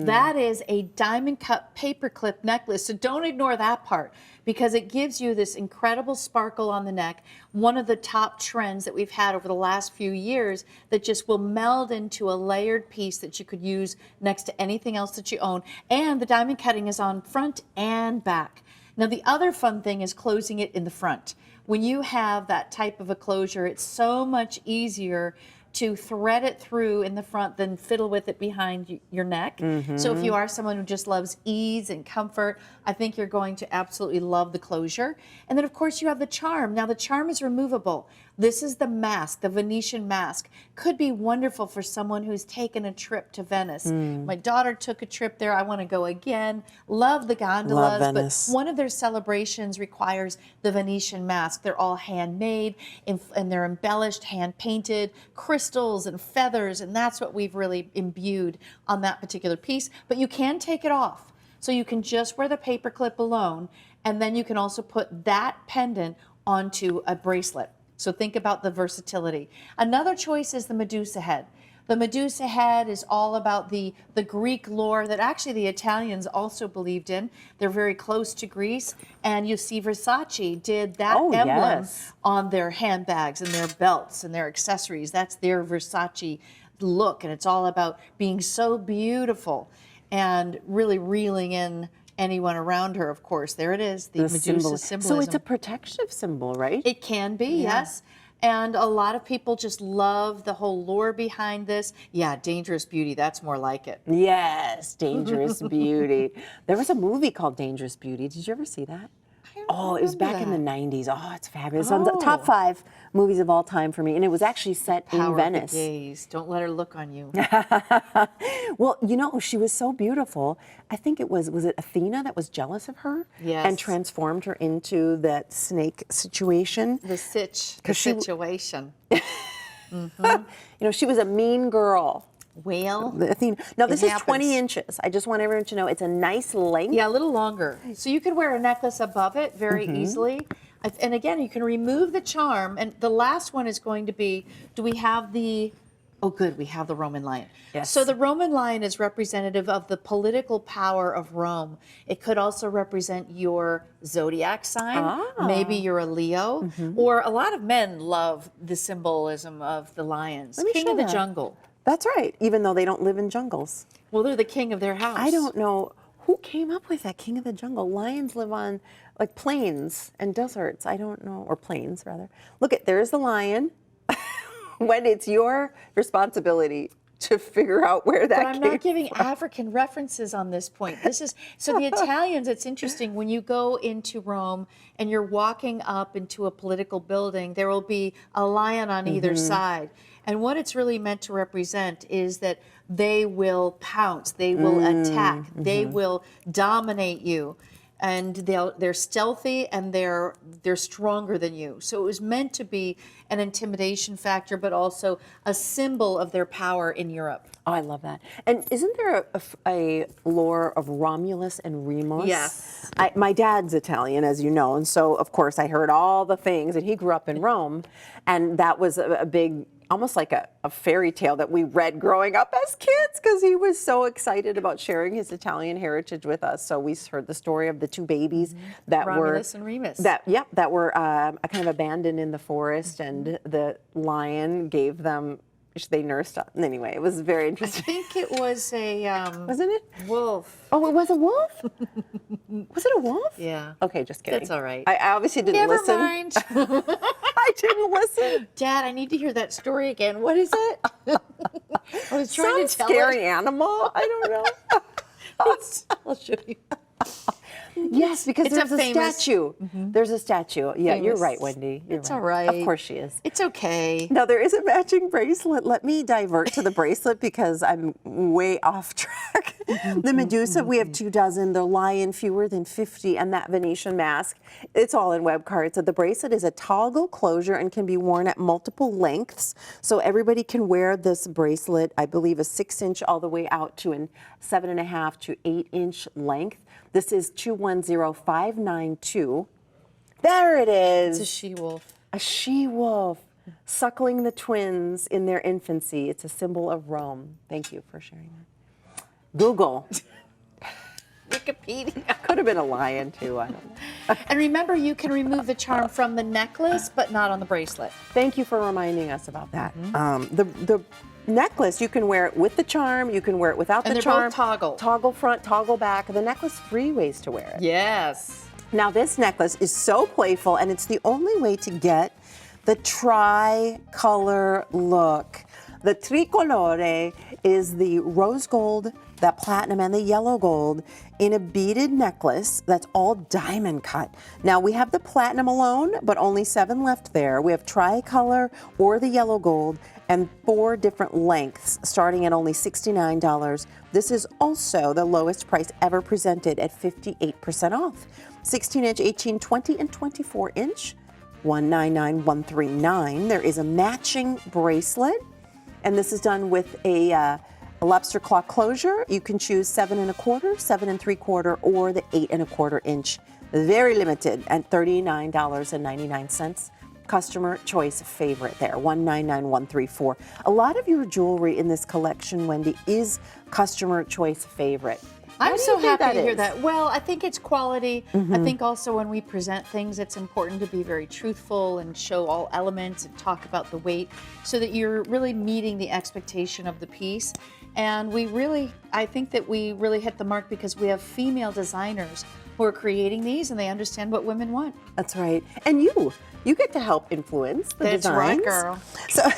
That is a diamond cut paperclip necklace, so don't ignore that part, because it gives you this incredible sparkle on the neck, one of the top trends that we've had over the last few years that just will meld into a layered piece that you could use next to anything else that you own. And the diamond cutting is on front and back. Now, the other fun thing is closing it in the front. When you have that type of a closure, it's so much easier to thread it through in the front than fiddle with it behind your neck. So if you are someone who just loves ease and comfort, I think you're going to absolutely love the closure. And then of course you have the charm. Now the charm is removable. This is the mask, the Venetian mask. Could be wonderful for someone who's taken a trip to Venice. My daughter took a trip there. I want to go again. Love the gondolas, Love Venice. but one of their celebrations requires the Venetian mask. They're all handmade and they're embellished, hand painted, crystals and feathers, and that's what we've really imbued on that particular piece. But you can take it off. So you can just wear the paperclip alone, and then you can also put that pendant onto a bracelet. So think about the versatility. Another choice is the Medusa head. The Medusa head is all about the Greek lore that actually the Italians also believed in. They're very close to Greece, and you see Versace did that emblem on their handbags and their belts and their accessories. That's their Versace look, and it's all about being so beautiful and really reeling in anyone around her, of course. There it is, the Medusa symbolism. So it's a protective symbol, right? It can be, yes. And a lot of people just love the whole lore behind this. Yeah, Dangerous Beauty, that's more like it. Yes, Dangerous Beauty. There was a movie called Dangerous Beauty. Did you ever see that? Oh, it was back in the 90s. Oh, it's fabulous. It's on the top 5 movies of all time for me. And it was actually set in Venice. Power of the gaze. Don't let her look on you. Well, you know, she was so beautiful. I think it was it Athena that was jealous of her? Yes. And transformed her into that snake situation? The situation. You know, she was a mean girl. whale. The Athena. Now this is happens. 20 inches. I just want everyone to know it's a nice length. Yeah, a little longer. So you could wear a necklace above it very easily. And again, you can remove the charm. And the last one is going to be, do we have the, oh good, we have the Roman lion. Yes. So the Roman lion is representative of the political power of Rome. It could also represent your zodiac sign. Maybe you're a Leo. Or a lot of men love the symbolism of the lions. King of the jungle. That's right, even though they don't live in jungles. Well, they're the king of their house. I don't know who came up with that king of the jungle. Lions live on like plains and deserts. I don't know, or plains rather. Look at, there's the lion. When it's your responsibility to figure out where that But I'm not giving African references on this point. This is, so the Italians, it's interesting, when you go into Rome and you're walking up into a political building, there will be a lion on either side. And what it's really meant to represent is that they will pounce, they will attack, they will dominate you. And they're stealthy and they're stronger than you. So it was meant to be an intimidation factor, but also a symbol of their power in Europe. Oh, I love that. And isn't there a lore of Romulus and Remus? Yes. My dad's Italian, as you know, and so of course I heard all the things, and he grew up in Rome, and that was a big, almost like a fairy tale that we read growing up as kids, because he was so excited about sharing his Italian heritage with us. So we heard the story of the two babies that Romulus and Remus. that were kind of abandoned in the forest, and the lion gave them. They nursed up. Anyway, it was very interesting. I think it was a Wasn't it? wolf. Oh, it was a wolf? Was it a wolf? Yeah. Okay, just kidding. That's all right. I obviously didn't Never listen. mind. I didn't listen. Dad, I need to hear that story again. What is it? I was trying Some to tell scary it. animal. I don't know. I'll show you. Yes, because It's there's a a famous- statue. There's a statue. Yeah, you're Famous. right, Wendy. You're It's all right. Of course she is. It's okay. Now, there is a matching bracelet. Let me divert to the bracelet because I'm way off track. The Medusa, we have 24. The Lion, fewer than 50. And that Venetian mask, it's all in web cards. So the bracelet is a toggle closure and can be worn at multiple lengths. So everybody can wear this bracelet, I believe, a 6-inch all the way out to a 7.5 to 8-inch length. This is 210592. There it is. It's a she-wolf. A she-wolf suckling the twins in their infancy. It's a symbol of Rome. Thank you for sharing that. Google. Wikipedia. Could have been a lion too, I don't know. And remember, you can remove the charm from the necklace, but not on the bracelet. Thank you for reminding us about that. The necklace, you can wear it with the charm, you can wear it without And the they're charm. both toggle. Toggle front, toggle back. The necklace, 3 ways to wear it. Yes. Now this necklace is so playful, and it's the only way to get the tri-color look. The tricolore is the rose gold, that platinum, and the yellow gold in a beaded necklace that's all diamond cut. Now we have the platinum alone, but only 7 left there. We have tricolor or the yellow gold, and 4 different lengths starting at only $69. This is also the lowest price ever presented at 58% off. 16-inch, 18, 20, and 24-inch, $199,139. There is a matching bracelet, and this is done with a lobster claw closure. You can choose 7 1/4, 7 3/4, or the 8 1/4 inch. Very limited at $39.99. Customer choice favorite there, $199,134. A lot of your jewelry in this collection, Wendy, is customer choice favorite. Why I'm do so you think happy to hear is? that. Well, I think it's quality. I think also when we present things, it's important to be very truthful and show all elements and talk about the weight so that you're really meeting the expectation of the piece. And I think that we really hit the mark because we have female designers who are creating these and they understand what women want. That's right. And you get to help influence the That's designs. right, girl. So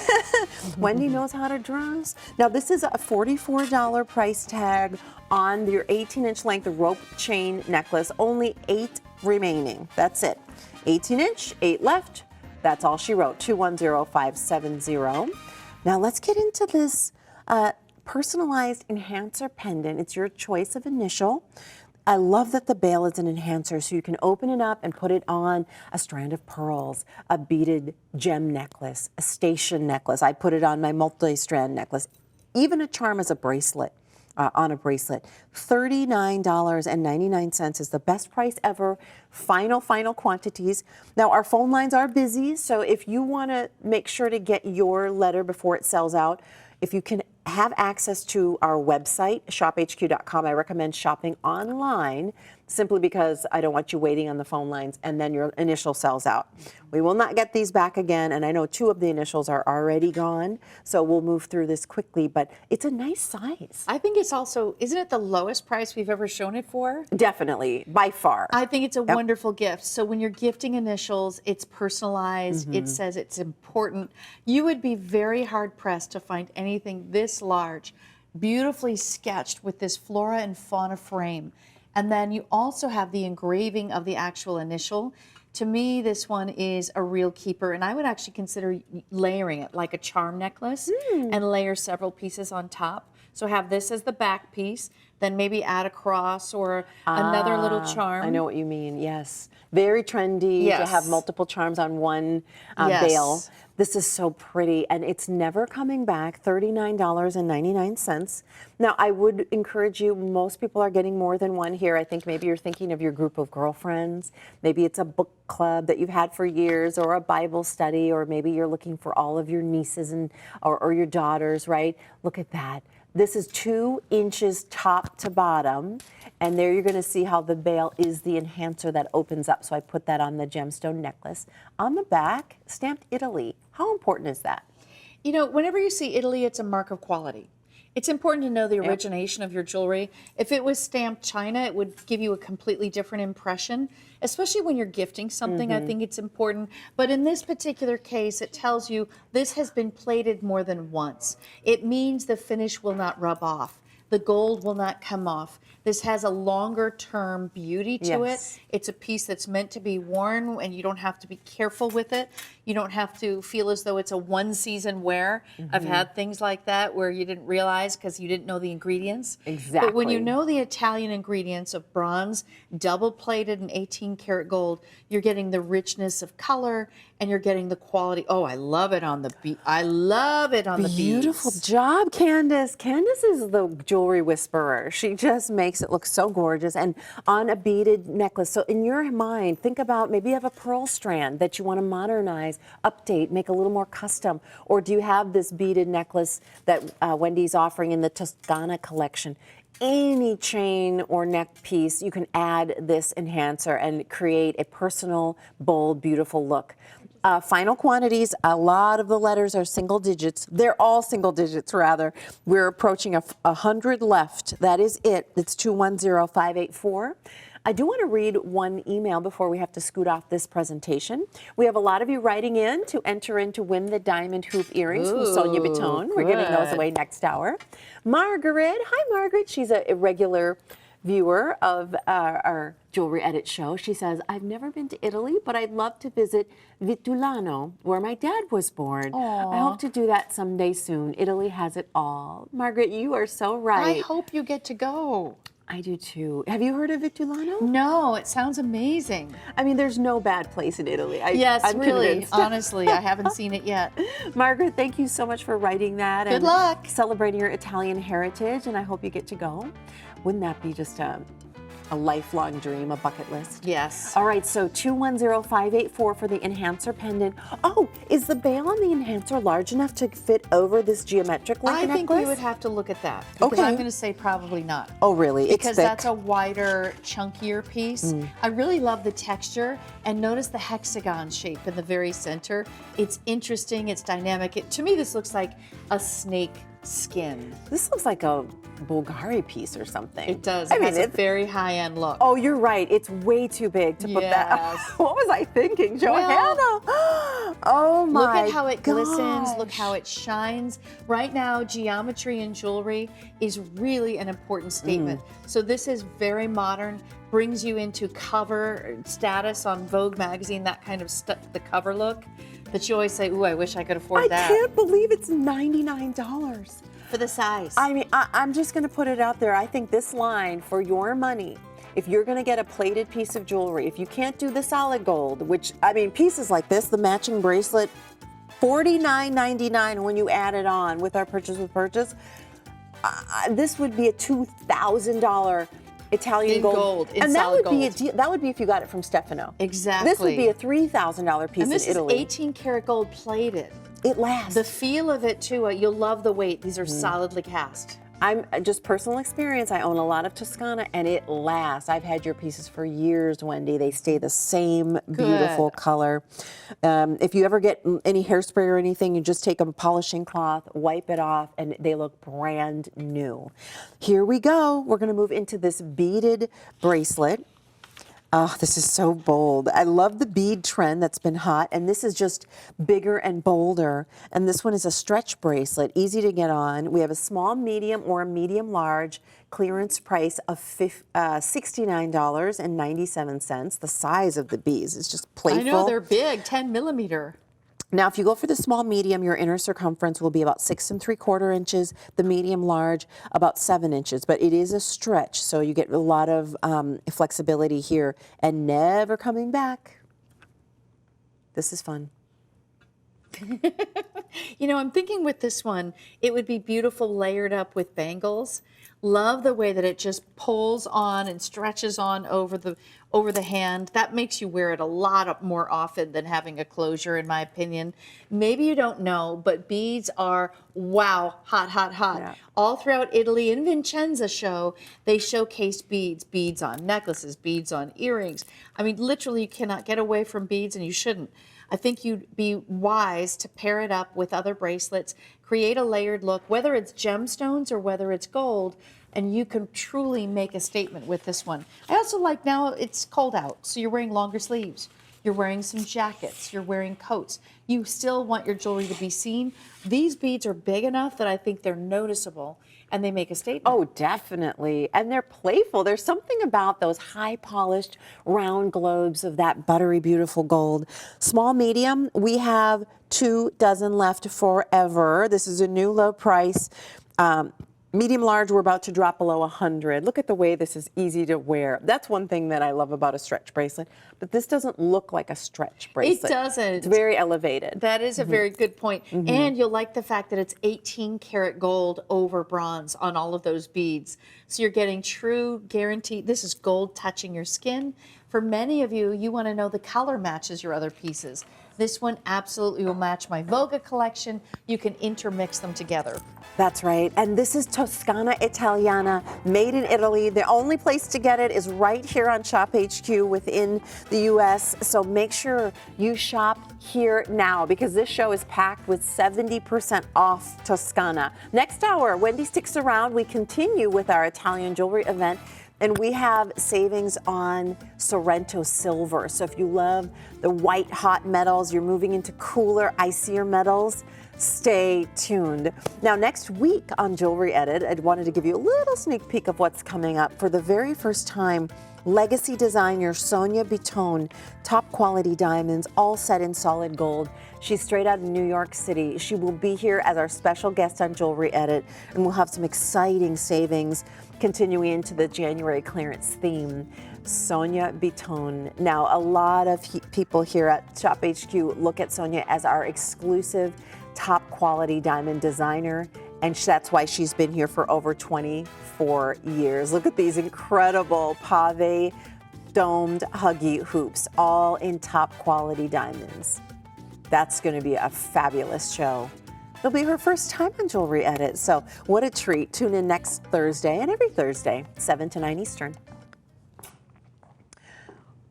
Wendy knows how to dress. Now this is a $44 price tag on your 18-inch length rope chain necklace. Only 8 remaining. That's it. 18-inch, 8 left. That's all she wrote. 210570. Now let's get into this personalized enhancer pendant. It's your choice of initial. I love that the bail is an enhancer, so you can open it up and put it on a strand of pearls, a beaded gem necklace, a station necklace. I put it on my multi-strand necklace. even a charm as a bracelet. On a bracelet. $39.99 is the best price ever. Final quantities. Now, our phone lines are busy, so if you want to make sure to get your letter before it sells out, if you can have access to our website, shophq.com, I recommend shopping online simply because I don't want you waiting on the phone lines and then your initial sells out. We will not get these back again, and I know 2 of the initials are already gone, so we'll move through this quickly, but it's a nice size. I think it's also, isn't it the lowest price we've ever shown it for? Definitely, by far. I think it's a wonderful gift. So when you're gifting initials, it's personalized, it says it's important. You would be very hard pressed to find anything this large, beautifully sketched with this flora and fauna frame. And then you also have the engraving of the actual initial. To me, this one is a real keeper, and I would actually consider layering it like a charm necklace and layer several pieces on top. So have this as the back piece, then maybe add a cross or another little charm. I know what you mean, yes. Very trendy to have multiple charms on one veil. This is so pretty, and it's never coming back, $39.99. Now, I would encourage you, most people are getting more than one here. I think maybe you're thinking of your group of girlfriends. Maybe it's a book club that you've had for years, or a Bible study, or maybe you're looking for all of your nieces or your daughters, right? Look at that. This is 2 inches top to bottom, and there you're going to see how the bail is the enhancer that opens up. So I put that on the gemstone necklace. On the back, stamped Italy. How important is that? You know, whenever you see Italy, it's a mark of quality. It's important to know the origination of your jewelry. If it was stamped China, it would give you a completely different impression, especially when you're gifting something. I think it's important. But in this particular case, it tells you this has been plated more than once. It means the finish will not rub off. The gold will not come off. This has a longer term beauty to it. It's a piece that's meant to be worn, and you don't have to be careful with it. You don't have to feel as though it's a one season wear. I've had things like that where you didn't realize because you didn't know the ingredients. Exactly. But when you know the Italian ingredients of bronze, double plated and 18 karat gold, you're getting the richness of color and you're getting the quality. Oh, I love it on the I love it on the beads. Beautiful job, Candace. Candace is the jewelry whisperer. She just makes it look so gorgeous, and on a beaded necklace. So in your mind, think about maybe you have a pearl strand that you want to modernize, update, make a little more custom, or do you have this beaded necklace that Wendy's offering in the Toscana collection? Any chain or neck piece, you can add this enhancer and create a personal, bold, beautiful look. Final quantities, a lot of the letters are single digits. They're all single digits, rather. We're approaching 100 left. That is it. It's 210584. I do want to read one email before we have to scoot off this presentation. We have a lot of you writing in to enter in to win the diamond hoop earrings from Sonia Bitone. We're giving those away next hour. Margaret, hi Margaret. She's a regular viewer of our Jewelry Edit show. She says, I've never been to Italy, but I'd love to visit Vitulano, where my dad was born. Aww. I hope to do that someday soon. Italy has it all. Margaret, you are so right. I hope you get to go. I do too. Have you heard of Vitulano? No, it sounds amazing. I mean, there's no bad place in Italy. I'm really, convinced. honestly, I haven't seen it yet. Margaret, thank you so much for writing that. Good and luck. Celebrating your Italian heritage, and I hope you get to go. Wouldn't that be just a lifelong dream, a bucket list? Yes. All right, so 210584 for the enhancer pendant. Oh, is the bail on the enhancer large enough to fit over this geometric link necklace? I think we would have to look at that. Because I'm going to say probably not. Oh, really? Because that's a wider, chunkier piece. I really love the texture, and notice the hexagon shape in the very center. It's interesting, it's dynamic. To me, this looks like a snake skin. This looks like a Bulgari piece or something. It does. It has a very high-end look. Oh, you're right. It's way too big to put that. What was I thinking, Johanna? Oh my! Look at how it glistens. gosh. Look how it shines. Right now, geometry in jewelry is really an important statement. So this is very modern. Brings you into cover status on Vogue magazine. That kind of the cover look that you always say, "Ooh, I wish I could afford that." I can't believe it's $99. For the size. I mean, I'm just going to put it out there. I think this line, for your money, if you're going to get a plated piece of jewelry, if you can't do the solid gold, which, I mean, pieces like this, the matching bracelet, $49.99 when you add it on with our purchase with purchase, This would be a $2,000 Italian In gold, in and that solid would be gold. that would be if you got it from Stefano. Exactly. This would be a $3,000 piece And this in Italy. is 18 karat gold plated. It lasts. The feel of it too, you'll love the weight. These are solidly cast. I'm just personal experience. I own a lot of Toscana and it lasts. I've had your pieces for years, Wendy. They stay the same beautiful color. If you ever get any hairspray or anything, you just take a polishing cloth, wipe it off, and they look brand new. Here we go. We're going to move into this beaded bracelet. Oh, this is so bold. I love the bead trend that's been hot, and this is just bigger and bolder. And this one is a stretch bracelet, easy to get on. We have a small, medium, or a medium large clearance price of $69.97. The size of the beads is just playful. I know, they're big, 10 millimeter. Now, if you go for the small medium, your inner circumference will be about 6 3/4 inches. The medium large, about 7 inches. But it is a stretch, so you get a lot of flexibility here and never coming back. This is fun. You know, I'm thinking with this one, it would be beautiful layered up with bangles. Love the way that it just pulls on and stretches on over the hand. That makes you wear it a lot more often than having a closure, in my opinion. Maybe you don't know, but beads are, wow, hot, hot, hot. Yeah. All throughout Italy in Vincenza show, they showcase beads, beads on necklaces, beads on earrings. I mean, literally, you cannot get away from beads, and you shouldn't. I think you'd be wise to pair it up with other bracelets, create a layered look, whether it's gemstones or whether it's gold, and you can truly make a statement with this one. I also like now it's cold out, so you're wearing longer sleeves. You're wearing some jackets, you're wearing coats. You still want your jewelry to be seen. These beads are big enough that I think they're noticeable and they make a statement. Oh, definitely. And they're playful. There's something about those high polished round globes of that buttery, beautiful gold. Small, medium, we have 2 dozen left forever. This is a new low price. Medium large, we're about to drop below 100. Look at the way this is easy to wear. That's one thing that I love about a stretch bracelet, but this doesn't look like a stretch bracelet. It doesn't. It's very elevated. That is a very good point. And you'll like the fact that it's 18 karat gold over bronze on all of those beads. So you're getting true guaranteed. This is gold touching your skin. For many of you, you want to know the color matches your other pieces. This one absolutely will match my Voga collection. You can intermix them together. That's right. And this is Toscana Italiana, made in Italy. The only place to get it is right here on ShopHQ within the U.S. So make sure you shop here now because this show is packed with 70% off Toscana. Next hour, Wendy sticks around. We continue with our Italian jewelry event. And we have savings on Sorrento silver. So if you love the white hot metals, you're moving into cooler, icier metals, stay tuned. Now, next week on Jewelry Edit, I wanted to give you a little sneak peek of what's coming up. For the very first time, legacy designer Sonia Bitone, top quality diamonds, all set in solid gold. She's straight out of New York City. She will be here as our special guest on Jewelry Edit, and we'll have some exciting savings continuing into the January clearance theme. Sonia Bitone. Now, a lot of people here at ShopHQ look at Sonia as our exclusive top quality diamond designer, and that's why she's been here for over 24 years. Look at these incredible pave domed huggy hoops, all in top quality diamonds. That's going to be a fabulous show. It'll be her first time on Jewelry Edit, so what a treat. Tune in next Thursday and every Thursday, 7 to 9 Eastern.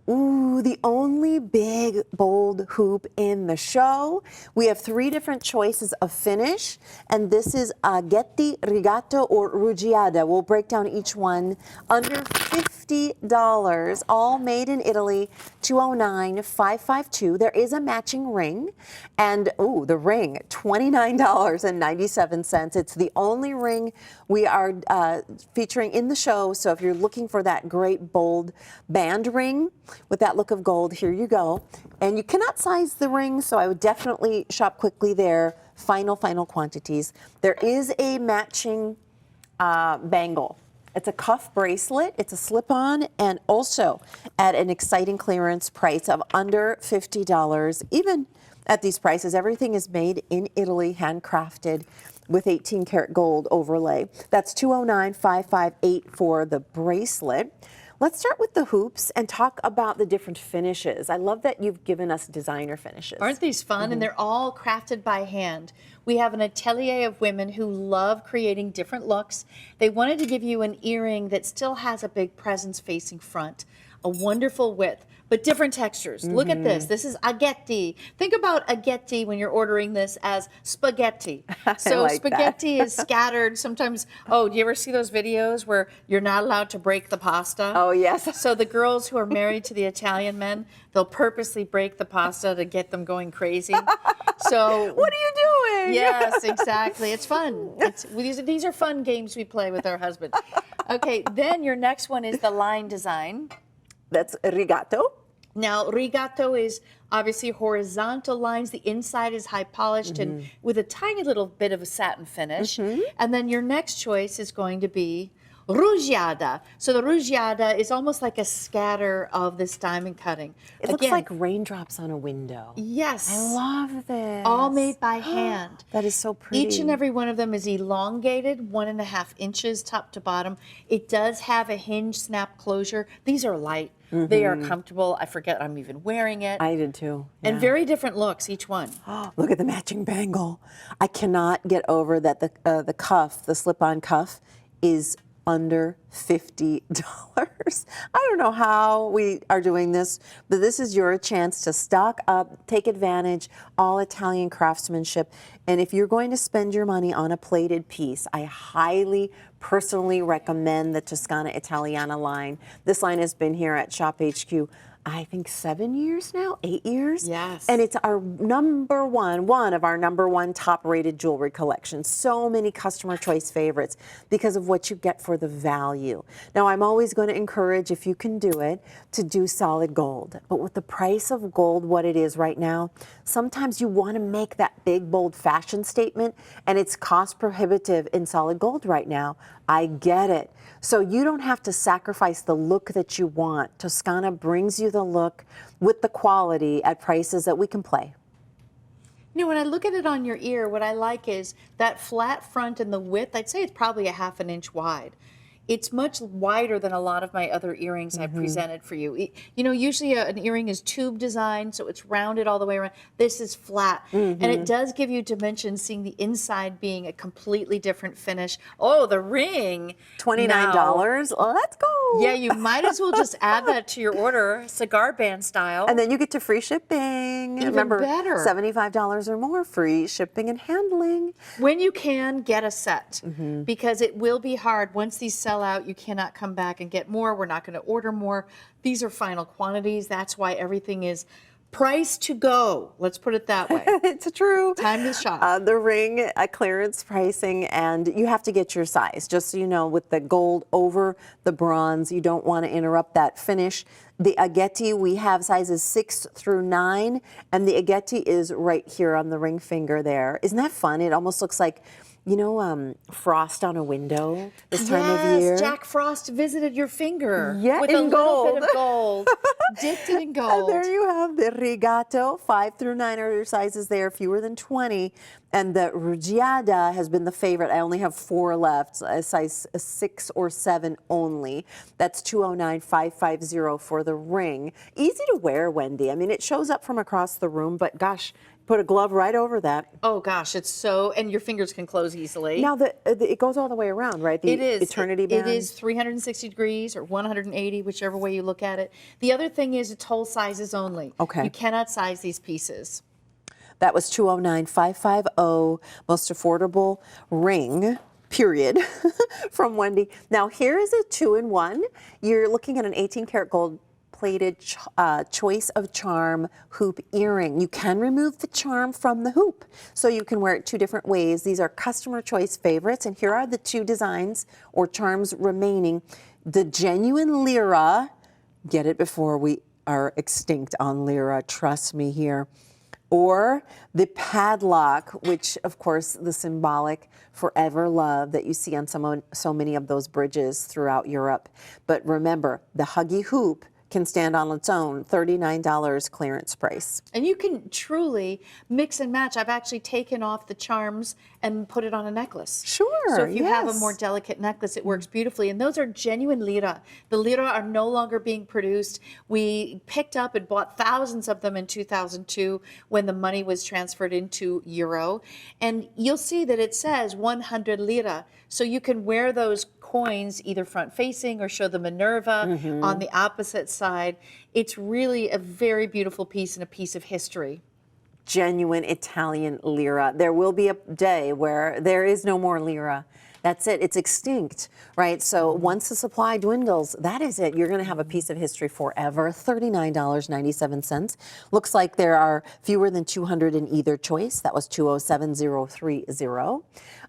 Ooh, the only big, bold hoop in the show. We have 3 different choices of finish, and this is Aghetti, Rigato, or Ruggiata. We'll break down each one. Under $50, all made in Italy, 209-552. There is a matching ring, and ooh, the ring, $29.97. It's the only ring we are featuring in the show, so if you're looking for that great, bold band ring, with that look of gold, here you go. And you cannot size the ring, so I would definitely shop quickly there. Final quantities. There is a matching bangle. It's a cuff bracelet, it's a slip-on, and also at an exciting clearance price of under $50. Even at these prices, everything is made in Italy, handcrafted. with 18 karat gold overlay. That's 209,558 for the bracelet. Let's start with the hoops and talk about the different finishes. I love that you've given us designer finishes. Aren't these fun? And they're all crafted by hand. We have an atelier of women who love creating different looks. They wanted to give you an earring that still has a big presence facing front, a wonderful width, but different textures. Look at this. This is aghetti. Think about aghetti when you're ordering this as spaghetti. So like spaghetti is scattered. Sometimes, oh, do you ever see those videos where you're not allowed to break the pasta? Oh, yes. So the girls who are married to the Italian men, they'll purposely break the pasta to get them going crazy. So What are you doing? yes, exactly. It's fun. These are fun games we play with our husband. Okay, then your next one is the line design. That's rigato. Now, rigato is obviously horizontal lines. The inside is high polished and with a tiny little bit of a satin finish. And then your next choice is going to be rugiada. So the rugiada is almost like a scatter of this diamond cutting. It looks like raindrops on a window. Yes. I love this. All made by hand. That is so pretty. Each and every one of them is elongated, 1.5 inches top to bottom. It does have a hinge snap closure. These are light. They are comfortable. I forget I'm even wearing it. I did too. And very different looks, each one. Look at the matching bangle. I cannot get over that the cuff, the slip-on cuff, is under $50. I don't know how we are doing this, but this is your chance to stock up, take advantage, all Italian craftsmanship. And if you're going to spend your money on a plated piece, I highly personally recommend the Toscana Italiana line. This line has been here at ShopHQ, I think 7 years now, 8 years. Yes. And it's our one of our number one top rated jewelry collections. So many customer choice favorites because of what you get for the value. Now, I'm always going to encourage, if you can do it, to do solid gold. But with the price of gold, what it is right now, sometimes you want to make that big, bold fashion statement, and it's cost prohibitive in solid gold right now. I get it. So you don't have to sacrifice the look that you want. Toscana brings you the look with the quality at prices that we can play. You know, when I look at it on your ear, what I like is that flat front and the width. I'd say it's probably a 1/2 inch wide. It's much wider than a lot of my other earrings I've presented for you. You know, usually an earring is tube design, so it's rounded all the way around. This is flat, and it does give you dimension, seeing the inside being a completely different finish. Oh, the ring. $29. Let's go. Yeah, you might as well just add that to your order, cigar band style. And then you get to free shipping. Even Remember, better. $75 or more, free shipping and handling. When you can, get a set, because it will be hard. Once these sell out, you cannot come back and get more. We're not going to order more. These are final quantities. That's why everything is price to go. Let's put it that way. It's true. Time to shop. The ring, clearance pricing, and you have to get your size. Just so you know, with the gold over the bronze, you don't want to interrupt that finish. The aghetti, we have sizes 6 through 9, and the aghetti is right here on the ring finger there. Isn't that fun? It almost looks like, you know, frost on a window this time of year. Yes, Jack Frost visited your finger with in a little gold. bit of gold, dipped it in And gold. there you have the rigato. 5 through 9 are your sizes there, fewer than 20. And the rugiada has been the favorite. I only have 4 left, a size 6 or 7 only. That's 209,550 for the ring. Easy to wear, Wendy. I mean, it shows up from across the room, but gosh, put a glove right over that. Oh gosh, it's so, and your fingers can close easily. Now, it goes all the way around, right? The It is. eternity band? It is 360 degrees or 180, whichever way you look at it. The other thing is it's whole sizes only. Okay. You cannot size these pieces. That was 209,550, most affordable ring, period, from Wendy. Now, here is a 2-in-1. You're looking at an 18 karat gold plated choice of charm hoop earring. You can remove the charm from the hoop, so you can wear it 2 different ways. These are customer choice favorites, and here are the 2 designs or charms remaining. The genuine lira, get it before we are extinct on lira, trust me here. Or the padlock, which of course the symbolic forever love that you see on so many of those bridges throughout Europe. But remember, the huggy hoop can stand on its own, $39 clearance price. And you can truly mix and match. I've actually taken off the charms and put it on a necklace. Sure, So if you have a yes. more delicate necklace, it works beautifully. And those are genuine lira. The lira are no longer being produced. We picked up and bought thousands of them in 2002 when the money was transferred into euro. And you'll see that it says 100 lira. So you can wear those coins either front facing or show the Minerva on the opposite side. It's really a very beautiful piece and a piece of history. Genuine Italian lira. There will be a day where there is no more lira. That's it. It's extinct, right? So once the supply dwindles, that is it. You're going to have a piece of history forever. $39.97. Looks like there are fewer than 200 in either choice. That was 207030.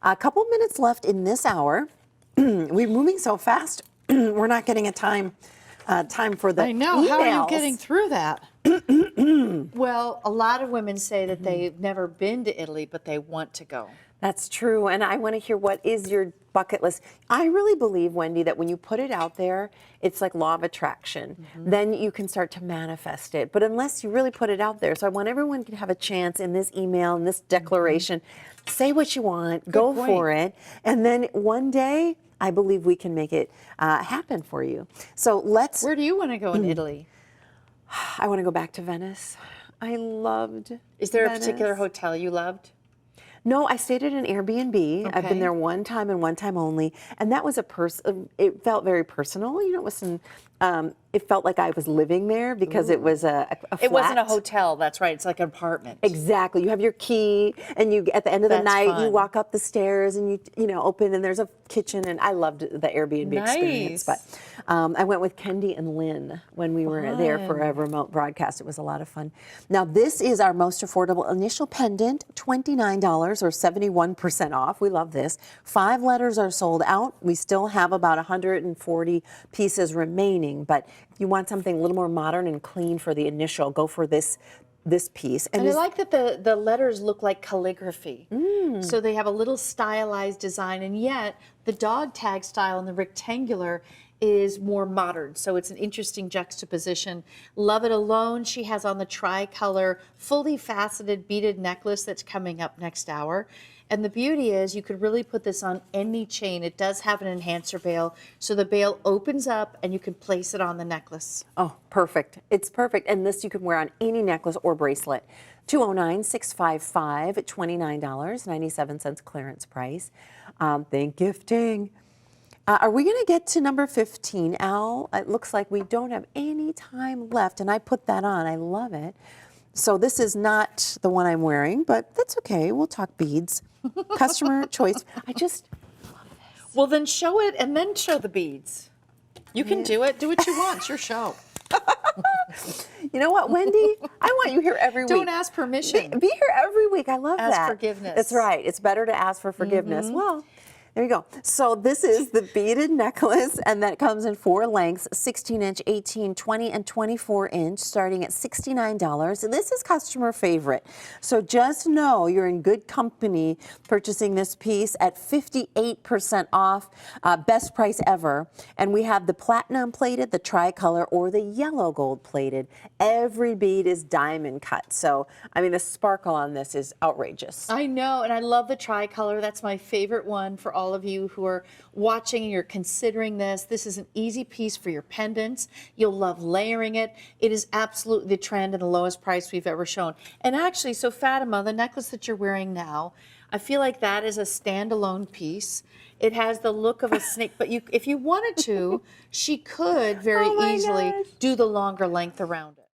A couple minutes left in this hour. We're moving so fast. We're not getting a time for the I know. emails. How are you getting through that? Well, a lot of women say that they've never been to Italy, but they want to go. That's true, and I want to hear what is your bucket list. I really believe, Wendy, that when you put it out there, it's like law of attraction. Then you can start to manifest it. But unless you really put it out there, so I want everyone to have a chance in this email, in this declaration, say what you want, go for it, and then one day, I believe we can make it happen for you. So let's. Where do you want to go in Italy? I want to go back to Venice. I loved. Is there Venice. a particular hotel you loved? No, I stayed at an Airbnb. I've Okay. been there one time and one time only, and that was it felt very personal. You know, it was it felt like I was living there because it was a flat. It wasn't a hotel, that's right. It's like an apartment. Exactly. You have your key, and you at the end of the That's night you fun. walk up the stairs and you open, and there's a kitchen, and I loved the Airbnb experience. But I went with Kendi and Lynn when we were there for a remote broadcast. It was a lot of fun. Now this is our most affordable initial pendant, $29 or 71% off. We love this. 5 letters are sold out. We still have about 140 pieces remaining, but if you want something a little more modern and clean for the initial, go for this piece. And I like that the letters look like calligraphy. So they have a little stylized design, and yet the dog tag style and the rectangular is more modern. So it's an interesting juxtaposition. Love It Alone, she has on the tricolor, fully faceted beaded necklace that's coming up next hour. And the beauty is you could really put this on any chain. It does have an enhancer bail, so the bail opens up and you can place it on the necklace. Oh, perfect. It's perfect. And this you can wear on any necklace or bracelet. $209,655 at $29.97 clearance price. Thank gifting. Are we going to get to number 15, Al? It looks like we don't have any time left, and I put that on. I love it. So this is not the one I'm wearing, but that's okay. We'll talk beads. Customer choice. I just love this. Well, then show it and then show the beads. You can do it. Do what you want. It's your show. You know what, Wendy? I want you here every week. Don't ask permission. Be here every week. I love that. Ask forgiveness. That's right. It's better to ask for forgiveness. Well, there you go. So this is the beaded necklace, and that comes in 4 lengths, 16-inch, 18, 20, and 24-inch, starting at $69. And this is customer favorite. So just know you're in good company purchasing this piece at 58% off, best price ever. And we have the platinum plated, the tricolor, or the yellow gold plated. Every bead is diamond cut. So, I mean, the sparkle on this is outrageous. I know, and I love the tricolor. That's my favorite one for all of you who are watching and you're considering this. This is an easy piece for your pendants. You'll love layering it. It is absolutely the trend and the lowest price we've ever shown. And actually, so Fatima, the necklace that you're wearing now, I feel like that is a standalone piece. It has the look of a snake, but if you wanted to, she could very easily do the longer length around it.